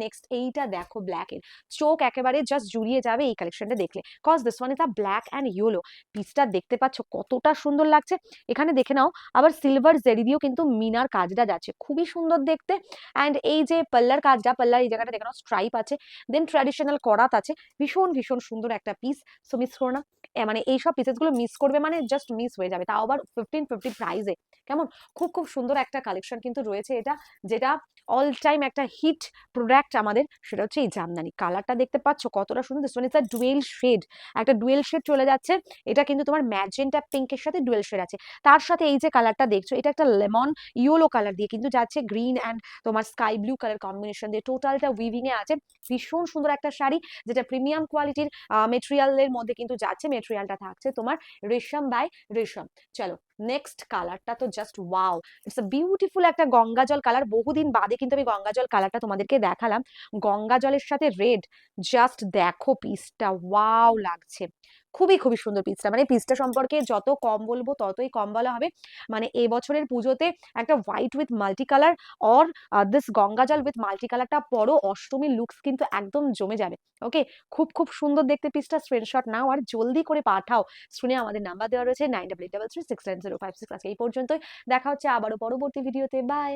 Next এইটা দেখো black এর, চোখ একেবারে জাস্ট জুড়িয়ে যাবে এই কালেকশনটা দেখলে, cause this one is a black and yellow. পিসটা দেখতে পাচ্ছ কতটা সুন্দর লাগছে, এখানে দেখে নাও আবার সিলভার জেরি দিয়েও কিন্তু মিনার কাজটা যাচ্ছে, খুবই সুন্দর দেখতে। অ্যান্ড এই যে পাল্লার কাজটা, পাল্লার এই জায়গাটা দেখে নাও স্ট্রাইপ আছে, দেন ট্র্যাডিশনাল করাত আছে, ভীষণ ভীষণ সুন্দর একটা পিস। সো মিস করো না, মানে এইসব পিসেস গুলো মিস করবে মানে জাস্ট মিস হয়ে যাবে, তাও আবার 1550 প্রাইসে। কেমন, খুব খুব সুন্দর একটা কালেকশন কিন্তু রয়েছে এটা, যেটা অল টাইম একটা হিট প্রোডাক্ট আমাদের, সেটা হচ্ছে এই জামদানি। কালারটা দেখতে পাচ্ছ কতটা সুন্দর, this one is a dual shade, একটা ডুয়েল শেড চলে যাচ্ছে, এটা কিন্তু তোমার ম্যাজেন্টা পিঙ্কের সাথে ডুয়েল শেড আছে, তার সাথে এই যে কালারটা দেখছো এটা একটা লেমন ইয়েলো কালার দিয়ে কিন্তু যাচ্ছে, গ্রিন অ্যান্ড তোমার স্কাই ব্লু কালার কম্বিনেশন দিয়ে টোটালটা উইভিং এ আছে। ভীষণ সুন্দর একটা শাড়ি, যেটা প্রিমিয়াম কোয়ালিটির মেটেরিয়ালের মধ্যে কিন্তু যাচ্ছে, মেটেরিয়ালটা থাকছে তোমার রেশম বাই রেশম। চলো নেক্সট কালারটা তো just wow, it's a beautiful একটা গঙ্গা জল কালার, বহুদিন বাদে কিন্তু আমি গঙ্গা জল কালারটা তোমাদেরকে দেখালাম, গঙ্গা জলের সাথে রেড, জাস্ট দেখো পিসটা ওয়াও লাগছে, খুবই খুবই সুন্দর পিসটা, মানে পিসটা সম্পর্কে যত কম বলবো ততই কম বলা হবে। মানে এই বছরের পুজোতে একটা white with multi colour or this Ganga জল উইথ মাল্টি কালারটা পরো, অষ্টমীর লুকস কিন্তু একদম জমে যাবে। ওকে, খুব খুব সুন্দর দেখতে পিসটা, স্ক্রিনশট নাও আর জলদি করে পাঠাও। শুনে আমাদের নাম্বার দেওয়া রয়েছে 9833690566। আজকে এই পর্যন্তই, দেখা হচ্ছে আবারও পরবর্তী ভিডিওতে, বাই।